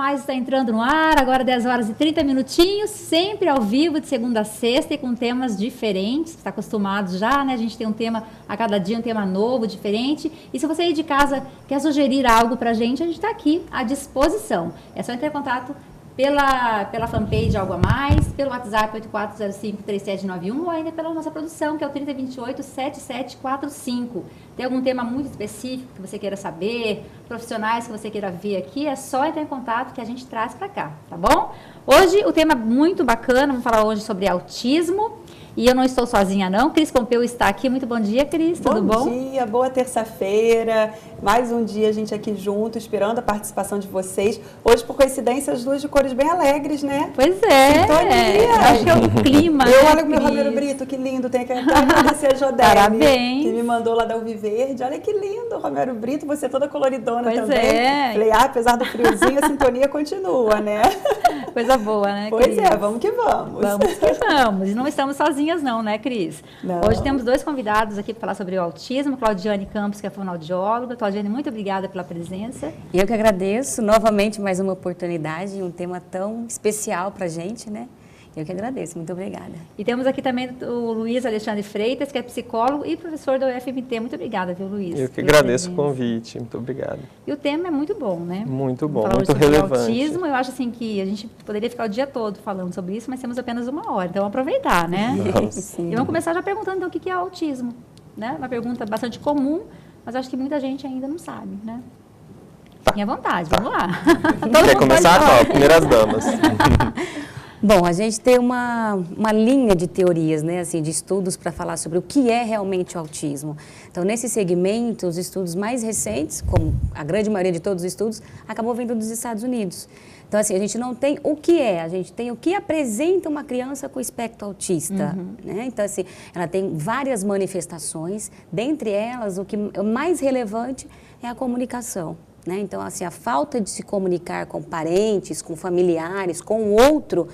Mais está entrando no ar, agora 10 horas e 30 minutinhos, sempre ao vivo, de segunda a sexta e com temas diferentes. Você está acostumado já, né? A gente tem um tema, a cada dia um tema novo, diferente. E se você aí de casa quer sugerir algo para a gente está aqui à disposição. É só entrar em contato pela fanpage Algo a Mais, pelo WhatsApp 8405-3791 ou ainda pela nossa produção, que é o 3028-7745. Tem algum tema muito específico que você queira saber, profissionais que você queira ver aqui, é só entrar em contato que a gente traz para cá, tá bom? Hoje o tema é muito bacana, vamos falar hoje sobre autismo. E eu não estou sozinha não, Cris Pompeu está aqui. Muito bom dia, Cris, tudo bom? Bom dia, boa terça-feira. Mais um dia a gente aqui junto, esperando a participação de vocês. Hoje, por coincidência, as duas de cores bem alegres, né? Pois é. Sintonia. Acho que é o clima, Eu né, olho o meu Romero Brito, que lindo. Tem que agradecer a Jodélia, parabéns, que me mandou lá da Uviverde. Olha que lindo, Romero Brito, você toda coloridona pois também. É. Falei, apesar do friozinho, a sintonia continua, né? Coisa boa, né, Pois Cris? é, vamos que vamos. Vamos que vamos. E não estamos sozinhas não, né, Cris? Não. Hoje temos dois convidados aqui para falar sobre o autismo. Claudiane Campos, que é fonoaudióloga. Claudiane, muito obrigada pela presença. Eu que agradeço. Novamente, mais uma oportunidade e um tema tão especial para a gente, né? Eu que agradeço. Muito obrigada. E temos aqui também o Luiz Alexandre Freitas, que é psicólogo e professor da UFMT. Muito obrigada, viu, Luiz? Eu que agradeço o convite. Muito obrigado. E o tema é muito bom, né? Muito bom, Falar muito sobre relevante. Autismo, eu acho assim que a gente poderia ficar o dia todo falando sobre isso, mas temos apenas uma hora, então vamos aproveitar, né? Sim. E vamos começar já perguntando então o que é autismo, né? Uma pergunta bastante comum, mas acho que muita gente ainda não sabe, né? Tá. Fiquem à vontade, Tá. vamos lá. Quer começar qual? Primeiras damas. Bom, a gente tem uma linha de teorias, né, assim, de estudos para falar sobre o que é realmente o autismo. Então, nesse segmento, os estudos mais recentes, como a grande maioria de todos os estudos, acabou vindo dos Estados Unidos. Então, assim, a gente não tem o que é, a gente tem o que apresenta uma criança com espectro autista, né? Então, assim, ela tem várias manifestações, dentre elas, o que é mais relevante é a comunicação. Né? Então, assim, a falta de se comunicar com parentes, com familiares, com o outro,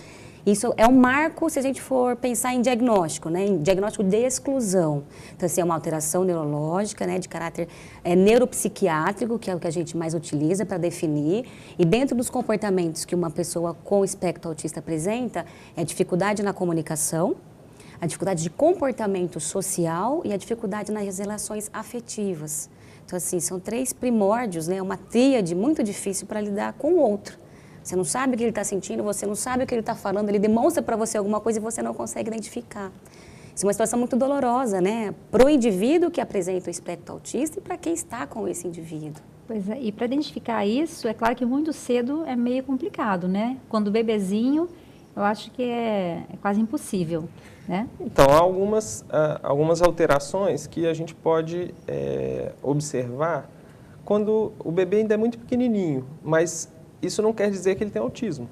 isso é um marco se a gente for pensar em diagnóstico, né? Em diagnóstico de exclusão. Então, assim, é uma alteração neurológica, né? De caráter neuropsiquiátrico, que é o que a gente mais utiliza para definir. E dentro dos comportamentos que uma pessoa com espectro autista apresenta, é a dificuldade na comunicação, a dificuldade de comportamento social e a dificuldade nas relações afetivas. Então, assim, são três primórdios, né? Uma tríade muito difícil para lidar com o outro. Você não sabe o que ele está sentindo, você não sabe o que ele está falando, ele demonstra para você alguma coisa e você não consegue identificar. Isso é uma situação muito dolorosa, né? Para o indivíduo que apresenta o espectro autista e para quem está com esse indivíduo. Pois é, e para identificar isso, é claro que muito cedo é meio complicado, né? Quando bebezinho, eu acho que é quase impossível, né? Então, há algumas alterações que a gente pode observar quando o bebê ainda é muito pequenininho, mas isso não quer dizer que ele tem autismo,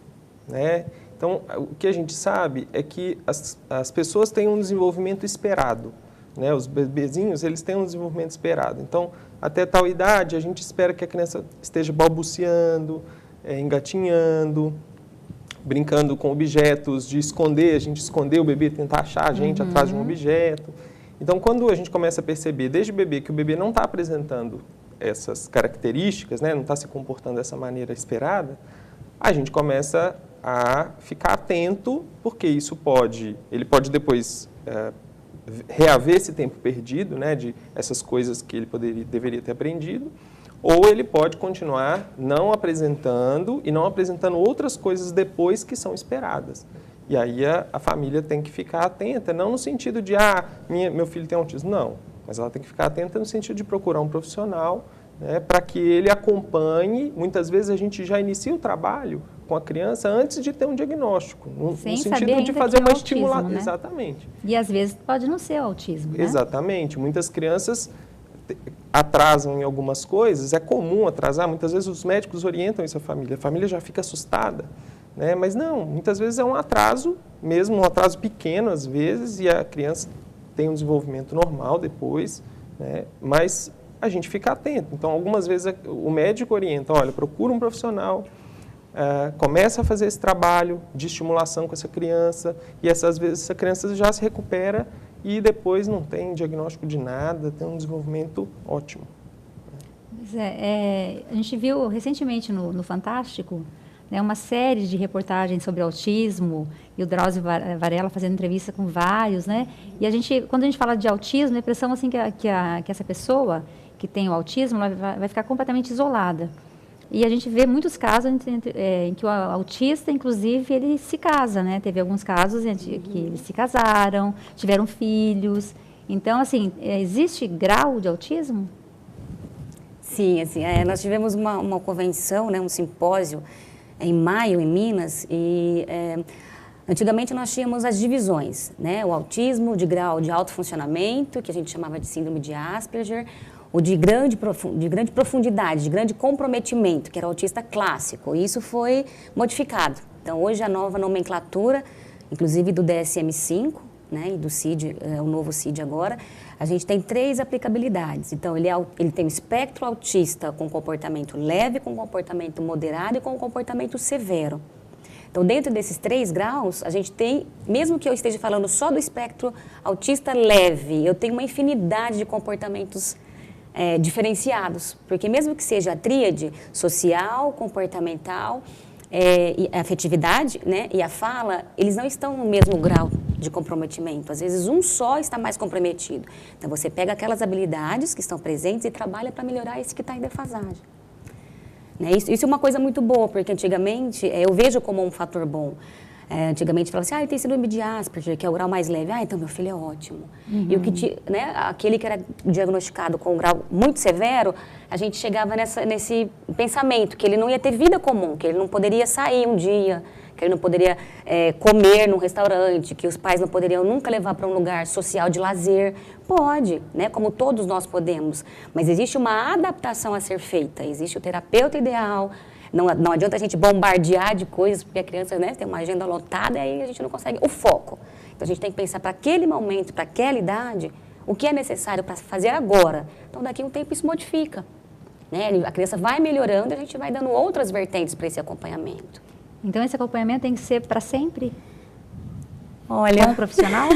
né? Então, o que a gente sabe é que as pessoas têm um desenvolvimento esperado, né? Os bebezinhos, eles têm um desenvolvimento esperado. Então, até tal idade, a gente espera que a criança esteja balbuciando, engatinhando, brincando com objetos, de esconder, a gente esconder o bebê, tentar achar a gente atrás de um objeto. Então, quando a gente começa a perceber, desde o bebê, que o bebê não está apresentando essas características, né, não está se comportando dessa maneira esperada, a gente começa a ficar atento, porque ele pode depois reaver esse tempo perdido, né, de essas coisas que ele deveria ter aprendido, ou ele pode continuar não apresentando e não apresentando outras coisas depois que são esperadas. E aí a família tem que ficar atenta, não no sentido de, meu filho tem autismo, não. Mas ela tem que ficar atenta no sentido de procurar um profissional, né, para que ele acompanhe. Muitas vezes a gente já inicia o trabalho com a criança antes de ter um diagnóstico, no sentido de fazer uma estimulação. Né? Exatamente. E às vezes pode não ser autismo, né? Exatamente. Muitas crianças atrasam em algumas coisas, é comum atrasar, muitas vezes os médicos orientam isso à família já fica assustada, né? Mas não, muitas vezes é um atraso, mesmo um atraso pequeno às vezes, e a criança tem um desenvolvimento normal depois, né? Mas a gente fica atento. Então, algumas vezes o médico orienta, olha, procura um profissional, começa a fazer esse trabalho de estimulação com essa criança, e essas vezes essa criança já se recupera e depois não tem diagnóstico de nada, tem um desenvolvimento ótimo. Pois a gente viu recentemente no Fantástico né, uma série de reportagens sobre autismo, e o Drauzio Varela fazendo entrevista com vários, né? E quando a gente fala de autismo, a impressão assim que essa pessoa que tem o autismo, ela vai ficar completamente isolada. E a gente vê muitos casos em que o autista, inclusive, ele se casa, né? Teve alguns casos que eles se casaram, tiveram filhos. Então, assim, existe grau de autismo? Sim, assim, nós tivemos uma convenção, né, um simpósio em maio, em Minas, e antigamente nós tínhamos as divisões, né? O autismo de grau de alto funcionamento, que a gente chamava de síndrome de Asperger, o de grande profundidade, de grande comprometimento, que era o autista clássico. E isso foi modificado. Então, hoje a nova nomenclatura, inclusive do DSM-5, né, e do CID, o novo CID agora, a gente tem 3 aplicabilidades. Então, ele tem o espectro autista com comportamento leve, com comportamento moderado e com comportamento severo. Então, dentro desses 3 graus, a gente tem, mesmo que eu esteja falando só do espectro autista leve, eu tenho uma infinidade de comportamentos diferenciados, porque mesmo que seja a tríade social, comportamental, e a afetividade, né, e a fala, eles não estão no mesmo grau de comprometimento. Às vezes, um só está mais comprometido. Então, você pega aquelas habilidades que estão presentes e trabalha para melhorar esse que está em defasagem. Né? Isso é uma coisa muito boa, porque antigamente, eu vejo como um fator bom. Antigamente falava assim, ele tem síndrome de Asperger, que é o grau mais leve. Então meu filho é ótimo. E né, aquele que era diagnosticado com um grau muito severo, a gente chegava nesse pensamento que ele não ia ter vida comum, que ele não poderia sair um dia, que ele não poderia comer num restaurante, que os pais não poderiam nunca levar para um lugar social de lazer. Pode, né, como todos nós podemos, mas existe uma adaptação a ser feita, existe o terapeuta ideal. Não adianta a gente bombardear de coisas, porque a criança, né, tem uma agenda lotada e aí a gente não consegue o foco. Então, a gente tem que pensar para aquele momento, para aquela idade, o que é necessário para fazer agora. Então, daqui a um tempo isso modifica. Né? A criança vai melhorando e a gente vai dando outras vertentes para esse acompanhamento. Então, esse acompanhamento tem que ser para sempre? Olha... Com o profissional?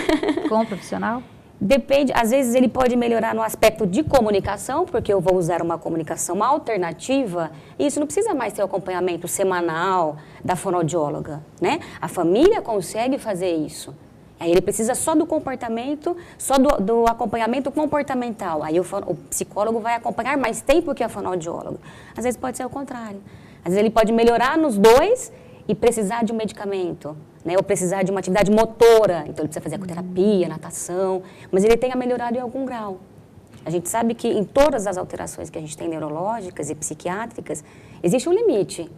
Com o profissional? Depende, às vezes ele pode melhorar no aspecto de comunicação, porque eu vou usar uma comunicação alternativa, e isso não precisa mais ter o acompanhamento semanal da fonoaudióloga, né? A família consegue fazer isso. Aí ele precisa só do comportamento, só do acompanhamento comportamental. Aí o psicólogo vai acompanhar mais tempo que a fonoaudióloga. Às vezes pode ser o contrário. Às vezes ele pode melhorar nos 2 e precisar de um medicamento. Né, ou precisar de uma atividade motora, então ele precisa fazer ecoterapia, natação, mas ele tenha melhorado em algum grau. A gente sabe que em todas as alterações que a gente tem neurológicas e psiquiátricas, existe um limite.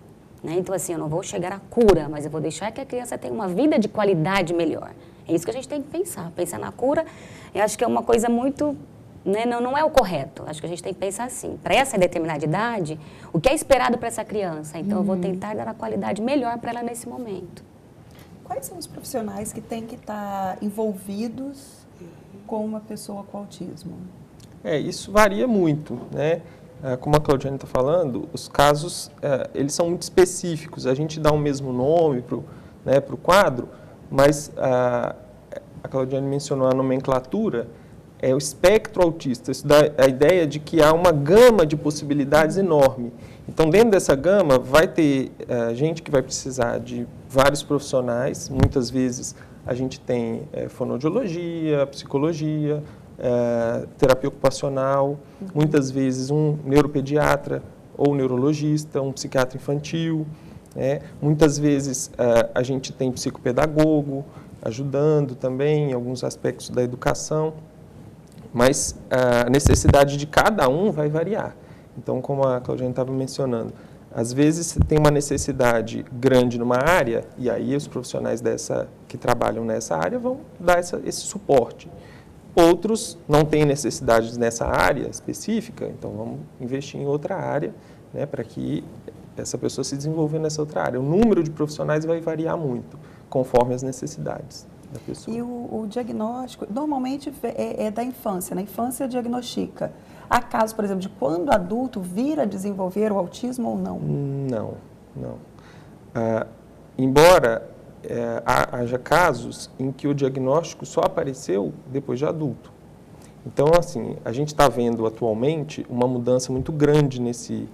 Né? Então, assim, eu não vou chegar à cura, mas eu vou deixar que a criança tenha uma vida de qualidade melhor. É isso que a gente tem que pensar. Pensar na cura, eu acho que é uma coisa muito... Né, não é o correto. Acho que a gente tem que pensar assim, para essa determinada idade, o que é esperado para essa criança? Então, eu vou tentar dar a qualidade melhor para ela nesse momento. Quais são os profissionais que têm que estar envolvidos com uma pessoa com autismo? Isso varia muito, né? Como a Claudiane está falando, os casos, eles são muito específicos. A gente dá o mesmo nome para o quadro, mas a Claudiane mencionou a nomenclatura, é o espectro autista. Isso dá a ideia de que há uma gama de possibilidades enorme. Então, dentro dessa gama, vai ter gente que vai precisar de vários profissionais. Muitas vezes a gente tem fonoaudiologia, psicologia, terapia ocupacional, muitas vezes um neuropediatra ou neurologista, um psiquiatra infantil. Muitas vezes a gente tem psicopedagogo ajudando também em alguns aspectos da educação, mas a necessidade de cada um vai variar. Então, como a Claudiane estava mencionando, às vezes tem uma necessidade grande numa área e aí os profissionais que trabalham nessa área vão dar esse suporte. Outros não têm necessidades nessa área específica, então vamos investir em outra área, né, para que essa pessoa se desenvolva nessa outra área. O número de profissionais vai variar muito, conforme as necessidades da pessoa. E o diagnóstico, normalmente é da infância, na infância diagnostica. Há casos, por exemplo, de quando adulto vir a desenvolver o autismo ou não? Não. Embora haja casos em que o diagnóstico só apareceu depois de adulto. Então, assim, a gente está vendo atualmente uma mudança muito grande nesse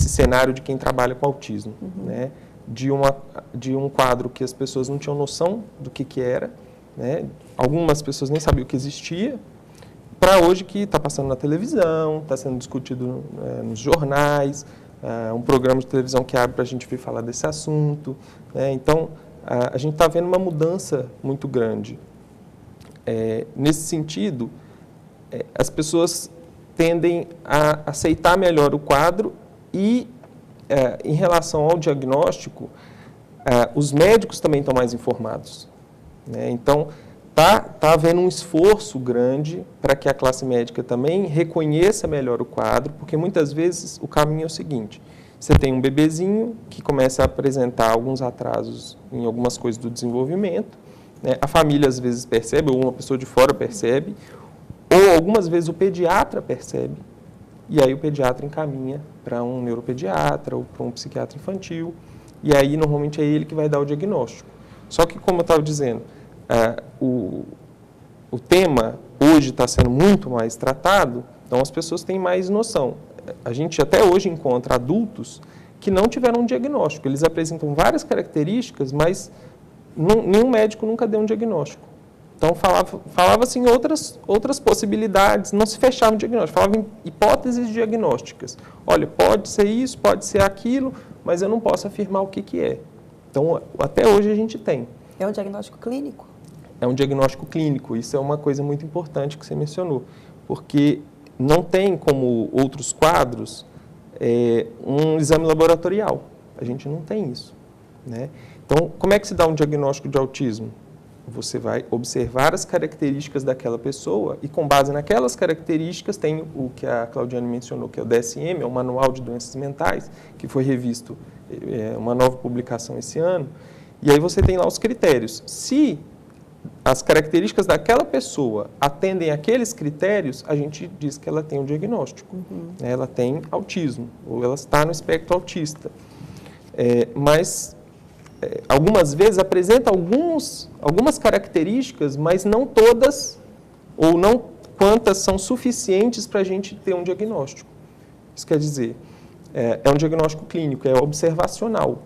cenário de quem trabalha com autismo. Né? de um quadro que as pessoas não tinham noção do que era, né? Algumas pessoas nem sabiam que existia, para hoje que está passando na televisão, está sendo discutido nos jornais, um programa de televisão que abre para a gente vir falar desse assunto, né? Então, a gente está vendo uma mudança muito grande. Nesse sentido, as pessoas tendem a aceitar melhor o quadro e, em relação ao diagnóstico, os médicos também estão mais informados, né? Então, está havendo um esforço grande para que a classe médica também reconheça melhor o quadro, porque muitas vezes o caminho é o seguinte: você tem um bebezinho que começa a apresentar alguns atrasos em algumas coisas do desenvolvimento, né? A família às vezes percebe, ou uma pessoa de fora percebe, ou algumas vezes o pediatra percebe, e aí o pediatra encaminha para um neuropediatra ou para um psiquiatra infantil, e aí normalmente é ele que vai dar o diagnóstico. Só que, como eu estava dizendo, o tema hoje está sendo muito mais tratado, então as pessoas têm mais noção. A gente até hoje encontra adultos que não tiveram um diagnóstico, eles apresentam várias características, mas nenhum médico nunca deu um diagnóstico. Então falava-se em outras possibilidades, não se fechava um diagnóstico, falava em hipóteses diagnósticas. Olha, pode ser isso, pode ser aquilo, mas eu não posso afirmar o que é. Então, até hoje a gente tem. É um diagnóstico clínico? É um diagnóstico clínico, isso é uma coisa muito importante que você mencionou, porque não tem, como outros quadros, um exame laboratorial. A gente não tem isso, né? Então, como é que se dá um diagnóstico de autismo? Você vai observar as características daquela pessoa e, com base naquelas características, tem o que a Claudiane mencionou, que é o DSM, é o Manual de Doenças Mentais, que foi revisto, uma nova publicação esse ano, e aí você tem lá os critérios. Se as características daquela pessoa atendem àqueles critérios, a gente diz que ela tem um diagnóstico. Ela tem autismo, ou ela está no espectro autista. Mas algumas vezes apresenta algumas características, mas não todas, ou não quantas são suficientes para a gente ter um diagnóstico. Isso quer dizer, é um diagnóstico clínico, é observacional.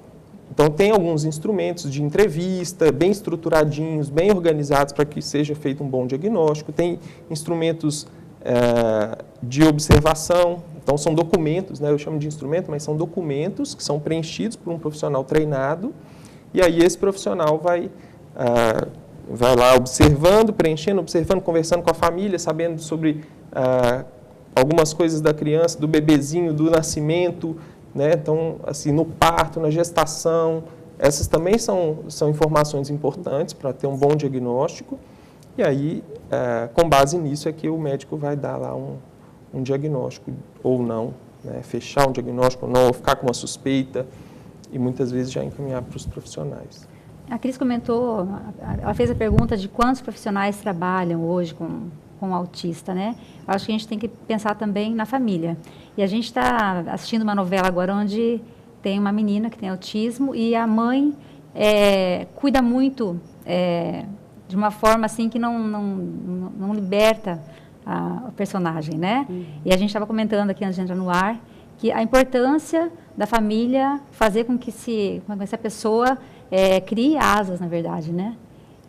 Então, tem alguns instrumentos de entrevista, bem estruturadinhos, bem organizados para que seja feito um bom diagnóstico. Tem instrumentos de observação, então são documentos, né? Eu chamo de instrumento, mas são documentos que são preenchidos por um profissional treinado, e aí esse profissional vai lá observando, preenchendo, observando, conversando com a família, sabendo sobre algumas coisas da criança, do bebezinho, do nascimento, né? Então, assim, no parto, na gestação, essas também são informações importantes para ter um bom diagnóstico. E aí, com base nisso, é que o médico vai dar lá um diagnóstico ou não, né? Fechar um diagnóstico ou não, ou ficar com uma suspeita, e muitas vezes já encaminhar para os profissionais. A Cris comentou, ela fez a pergunta de quantos profissionais trabalham hoje com o autista, né? Eu acho que a gente tem que pensar também na família. E a gente está assistindo uma novela agora onde tem uma menina que tem autismo e a mãe cuida muito de uma forma assim que não liberta a personagem, né? E a gente estava comentando aqui antes de entrar no ar que a importância da família fazer com que essa pessoa crie asas, na verdade, né?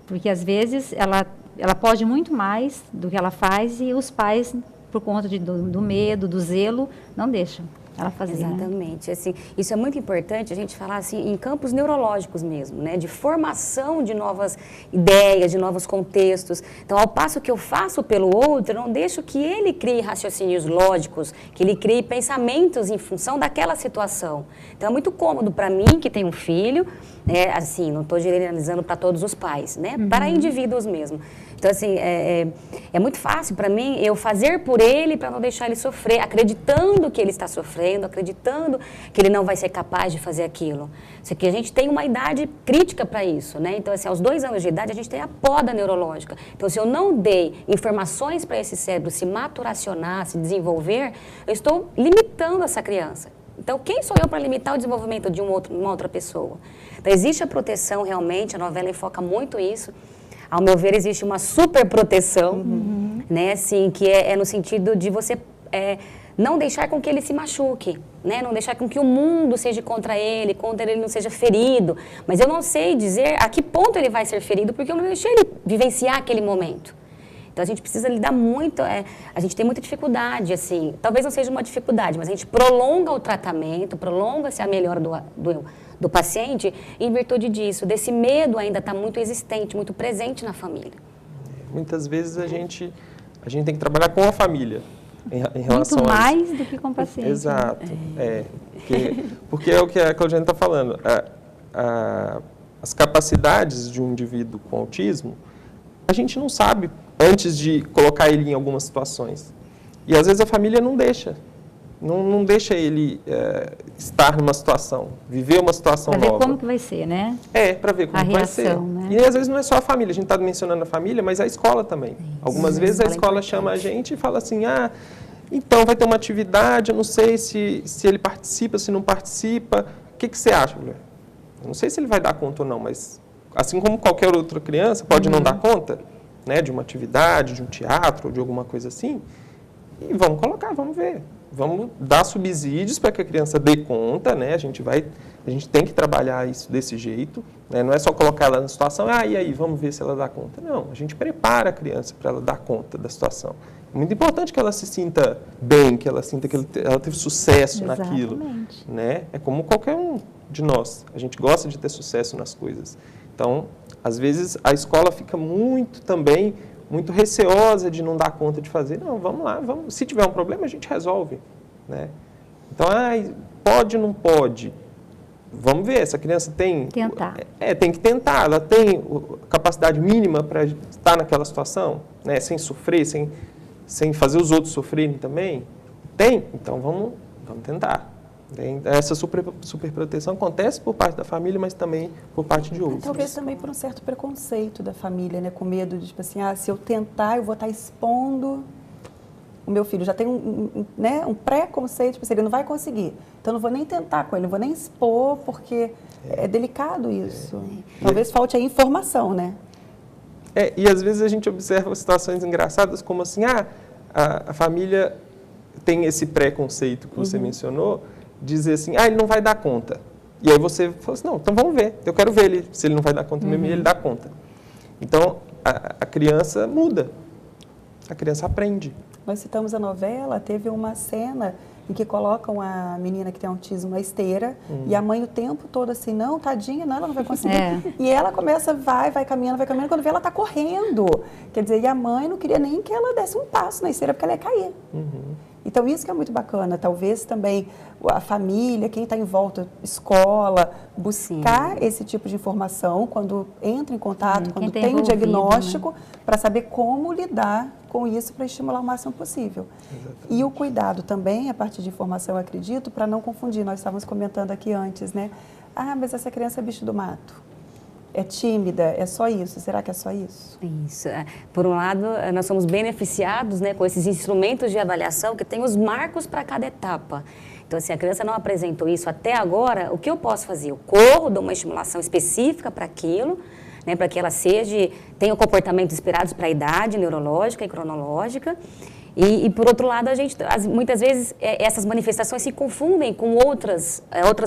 Porque às vezes ela pode muito mais do que ela faz e os pais, por conta do medo, do zelo, não deixam ela fazer. Exatamente. Né? Assim, isso é muito importante a gente falar assim, em campos neurológicos mesmo, né? De formação de novas ideias, de novos contextos. Então, ao passo que eu faço pelo outro, eu não deixo que ele crie raciocínios lógicos, que ele crie pensamentos em função daquela situação. Então, é muito cômodo para mim, que tenho um filho, assim, não estou generalizando para todos os pais, né? Para indivíduos mesmo. Então, assim, é muito fácil para mim eu fazer por ele para não deixar ele sofrer, acreditando que ele está sofrendo, acreditando que ele não vai ser capaz de fazer aquilo. Isso aqui a gente tem uma idade crítica para isso, né? Então, assim, aos 2 anos de idade a gente tem a poda neurológica. Então, se eu não dei informações para esse cérebro se maturacionar, se desenvolver, eu estou limitando essa criança. Então, quem sou eu para limitar o desenvolvimento de uma outra pessoa? Então, existe a proteção realmente, a novela enfoca muito isso. Ao meu ver, existe uma super proteção, né, assim, que é no sentido de você não deixar com que ele se machuque, né? Não deixar com que o mundo seja contra ele não seja ferido. Mas eu não sei dizer a que ponto ele vai ser ferido, porque eu não deixei ele vivenciar aquele momento. Então, a gente precisa lidar muito, a gente tem muita dificuldade, assim, talvez não seja uma dificuldade, mas a gente prolonga o tratamento, prolonga-se a melhora do paciente em virtude disso, desse medo ainda está muito existente, muito presente na família. Muitas vezes a gente tem que trabalhar com a família em relação muito a isso. mais do que com o paciente. Exato, porque é o que a Claudiane está falando, as capacidades de um indivíduo com autismo, a gente não sabe antes de colocar ele em algumas situações. E às vezes a família não deixa. Não deixa ele estar numa situação, viver uma situação nova. Para ver como que vai ser, né? Para ver como vai ser. Né? E às vezes não é só a família, a gente está mencionando a família, mas a escola também. Algumas vezes a escola chama a gente e fala assim, então vai ter uma atividade, eu não sei se ele participa, se não participa. O que você acha, mulher? Eu não sei se ele vai dar conta ou não, mas assim como qualquer outra criança pode não dar conta, né, de uma atividade, de um teatro, de alguma coisa assim, e vamos colocar, vamos ver. Vamos dar subsídios para que a criança dê conta, né? A gente tem que trabalhar isso desse jeito, né? Não é só colocar ela na situação, e aí, vamos ver se ela dá conta. Não, a gente prepara a criança para ela dar conta da situação. É muito importante que ela se sinta bem, que ela sinta que ela teve sucesso naquilo, né? É como qualquer um de nós, a gente gosta de ter sucesso nas coisas. Então, às vezes, a escola fica muito receosa de não dar conta de fazer. Não, vamos lá, se tiver um problema, a gente resolve, né? Então, pode ou não pode? Vamos ver, essa criança tem... Tentar. Tem que tentar. Ela tem capacidade mínima para estar naquela situação, né? Sem sofrer, sem fazer os outros sofrerem também? Tem? Então, vamos tentar. Essa superproteção acontece por parte da família, mas também por parte de outros. Talvez também por um certo preconceito da família, né? Com medo de, tipo assim, se eu tentar, eu vou estar expondo o meu filho. Já tem um preconceito, tipo assim, ele não vai conseguir. Então, eu não vou nem tentar com ele, não vou nem expor, porque é delicado isso. Talvez falte aí informação, né? E às vezes a gente observa situações engraçadas, como assim, a família tem esse preconceito que você mencionou, dizer assim, ele não vai dar conta. E aí você fala assim, não, então vamos ver, eu quero ver ele, se ele não vai dar conta mesmo, ele dá conta. Então, a criança muda, a criança aprende. Nós citamos a novela, teve uma cena em que colocam a menina que tem autismo na esteira e a mãe o tempo todo assim, não, tadinha, não, ela não vai conseguir. E ela começa, vai caminhando, quando vê ela está correndo. Quer dizer, e a mãe não queria nem que ela desse um passo na esteira, porque ela ia cair. Então, isso que é muito bacana, talvez também a família, quem está em volta, escola, buscar esse tipo de informação quando entra em contato, quando tem o diagnóstico, né? Para saber como lidar com isso para estimular o máximo possível. Exatamente. E o cuidado também, a partir de informação, eu acredito, para não confundir, nós estávamos comentando aqui antes, né? Mas essa criança é bicho do mato. É tímida, é só isso? Será que é só isso? Isso. Por um lado, nós somos beneficiados, né, com esses instrumentos de avaliação que tem os marcos para cada etapa. Então, se a criança não apresentou isso até agora, o que eu posso fazer? Eu corro, dou uma estimulação específica para aquilo, né, para que ela tenha comportamentos esperados para a idade neurológica e cronológica. E por outro lado, muitas vezes essas manifestações se confundem com outras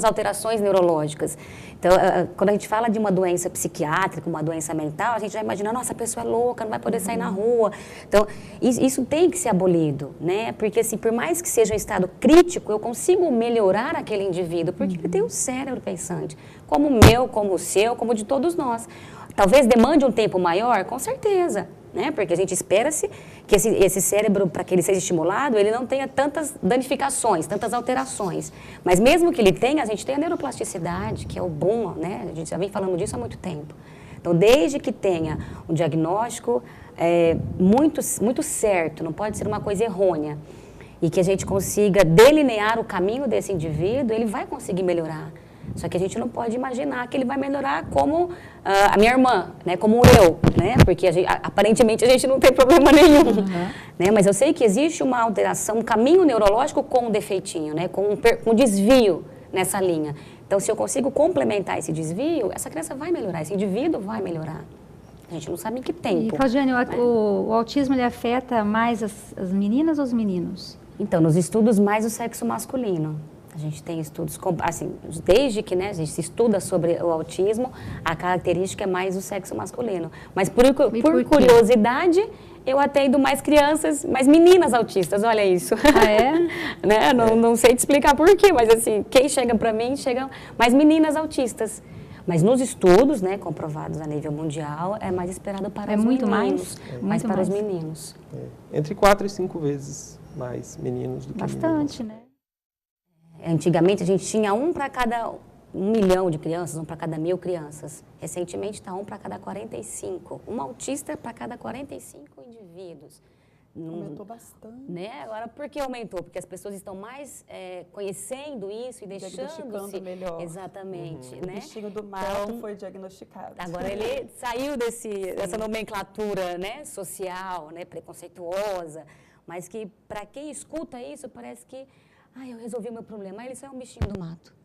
alterações neurológicas. Então, quando a gente fala de uma doença psiquiátrica, uma doença mental, a gente já imagina, nossa, a pessoa é louca, não vai poder sair na rua. Então, isso tem que ser abolido, né? Porque, assim, por mais que seja um estado crítico, eu consigo melhorar aquele indivíduo, porque ele tem um cérebro pensante, como o meu, como o seu, como o de todos nós. Talvez demande um tempo maior, com certeza, né? Porque a gente espera-se que esse cérebro, para que ele seja estimulado, ele não tenha tantas danificações, tantas alterações. Mas mesmo que ele tenha, a gente tem a neuroplasticidade, que é o bom, né? A gente já vem falando disso há muito tempo. Então, desde que tenha um diagnóstico muito certo, não pode ser uma coisa errônea, e que a gente consiga delinear o caminho desse indivíduo, ele vai conseguir melhorar. Só que a gente não pode imaginar que ele vai melhorar como a minha irmã, né? Como eu, né? Porque aparentemente a gente não tem problema nenhum, né? Mas eu sei que existe uma alteração, um caminho neurológico com um defeitinho, né? Com um desvio nessa linha. Então, se eu consigo complementar esse desvio, essa criança vai melhorar, esse indivíduo vai melhorar. A gente não sabe em que tempo. E, Claudiane, o autismo ele afeta mais as meninas ou os meninos? Então, nos estudos, mais o sexo masculino. A gente tem estudos, assim, desde que, né, a gente estuda sobre o autismo, a característica é mais o sexo masculino. Mas por curiosidade, eu atendo mais crianças, mais meninas autistas, olha isso. Ah, é? Né? Não sei te explicar por quê, mas assim, quem chega para mim, chegam mais meninas autistas. Mas nos estudos, né, comprovados a nível mundial, é mais esperado para os muito meninos. Mais para mais. Os meninos. Entre 4 e 5 vezes mais meninos do que Bastante, meninas. né? Antigamente a gente tinha 1 para cada 1 milhão de crianças, 1 para cada 1000 crianças. Recentemente está 1 para cada 45. Um autista para cada 45 indivíduos. Aumentou bastante. Né? Agora, por que aumentou? Porque as pessoas estão mais conhecendo isso e diagnosticando melhor. Exatamente. Né? O bichinho do mato foi diagnosticado. Agora ele saiu dessa nomenclatura, né, social, né, preconceituosa, mas que para quem escuta isso parece que eu resolvi o meu problema. Ele só é um bichinho do mato.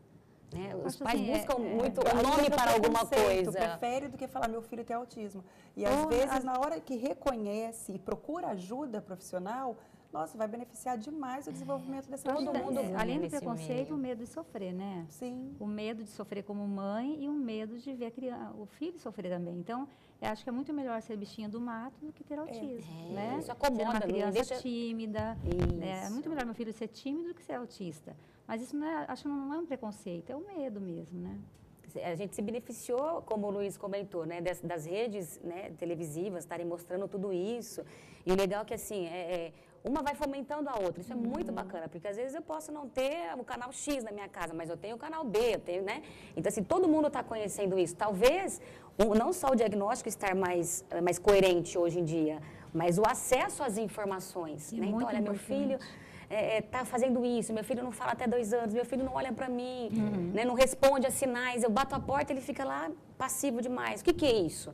Né? Os pais buscam muito o nome para alguma coisa. Prefere do que falar meu filho tem autismo. E às vezes, na hora que reconhece e procura ajuda profissional, nossa, vai beneficiar demais o desenvolvimento dessa Todo mundo além do preconceito, o medo de sofrer, né? Sim. O medo de sofrer como mãe e o medo de ver o filho sofrer também. Então, eu acho que é muito melhor ser bichinha do mato do que ter autismo, né? Isso acomoda, ser uma criança deixa... tímida. Né? É muito melhor meu filho ser tímido do que ser autista. Mas isso acho que não é um preconceito, é um medo mesmo, né? A gente se beneficiou, como o Luiz comentou, né, das redes, né, televisivas estarem mostrando tudo isso. E o legal é que, assim, uma vai fomentando a outra. Isso é muito bacana, porque às vezes eu posso não ter o canal X na minha casa, mas eu tenho o canal B, eu tenho, né? Então, assim, todo mundo está conhecendo isso. Talvez, não só o diagnóstico estar mais coerente hoje em dia, mas o acesso às informações. Né? Então, olha, meu filho... está fazendo isso, meu filho não fala até 2 anos, meu filho não olha para mim, né, não responde a sinais, eu bato a porta, ele fica lá passivo demais. O que é isso?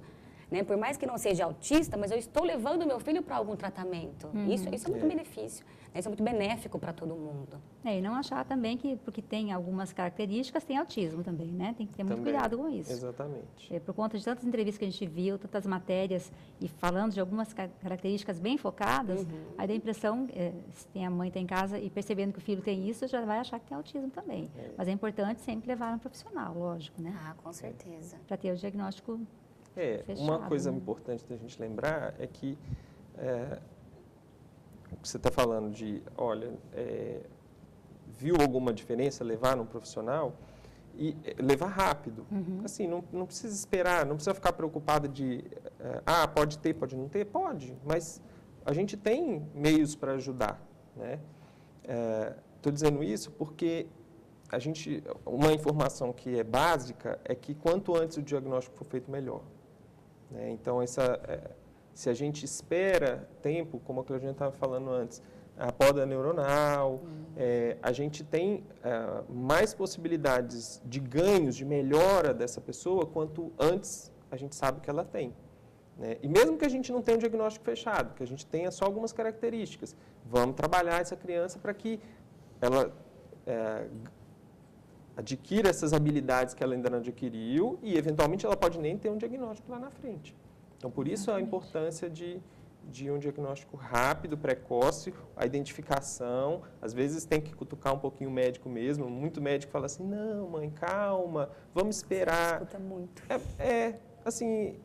Né, por mais que não seja autista, mas eu estou levando meu filho para algum tratamento. Isso é muito benefício, né, isso é muito benéfico para todo mundo. E não achar também que, porque tem algumas características, tem autismo também, né? Tem que ter muito cuidado com isso. Exatamente. Por conta de tantas entrevistas que a gente viu, tantas matérias, e falando de algumas características bem focadas, aí dá a impressão, se tem a mãe tá em casa e percebendo que o filho tem isso, já vai achar que tem autismo também. Mas é importante sempre levar um profissional, lógico, né? Ah, com certeza. Para ter o diagnóstico fechado, uma coisa né? importante da gente lembrar é que o que você está falando de, olha, viu alguma diferença, levar num profissional e levar rápido. Assim, não precisa esperar, não precisa ficar preocupada de, pode ter, pode não ter, pode, mas a gente tem meios para ajudar, né? Estou dizendo isso porque uma informação que é básica é que quanto antes o diagnóstico for feito, melhor. Né? Então, se a gente espera tempo, como a Claudinha estava falando antes, a poda neuronal, a gente tem mais possibilidades de ganhos, de melhora dessa pessoa, quanto antes a gente sabe que ela tem. Né? E mesmo que a gente não tenha um diagnóstico fechado, que a gente tenha só algumas características, vamos trabalhar essa criança para que ela adquira essas habilidades que ela ainda não adquiriu e, eventualmente, ela pode nem ter um diagnóstico lá na frente. Então, por isso a importância de um diagnóstico rápido, precoce, a identificação. Às vezes tem que cutucar um pouquinho o médico mesmo. Muito médico fala assim, não, mãe, calma, vamos esperar. Você escuta muito. Assim,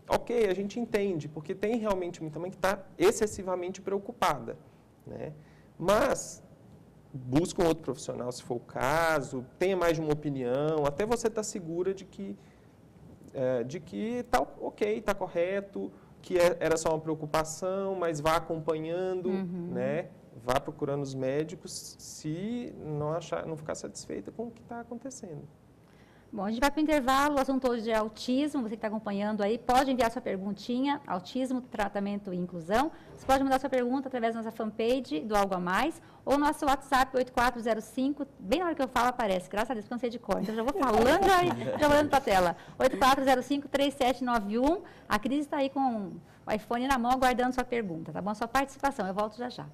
ok, a gente entende, porque tem realmente muita mãe que está excessivamente preocupada, né? Mas busca um outro profissional, se for o caso, tenha mais de uma opinião, até você estar segura de que está ok, está correto, que era só uma preocupação, mas vá acompanhando, né? Vá procurando os médicos se não ficar satisfeita com o que está acontecendo. Bom, a gente vai para o intervalo, o assunto hoje é autismo, você que está acompanhando aí, pode enviar sua perguntinha, autismo, tratamento e inclusão. Você pode mandar sua pergunta através da nossa fanpage do Algo a Mais, ou nosso WhatsApp 8405, bem na hora que eu falo aparece, graças a Deus, cansei de cor, então já vou falando, já vou olhando para a tela. 8405-3791, a Cris está aí com o iPhone na mão aguardando sua pergunta, tá bom? Sua participação, eu volto já já.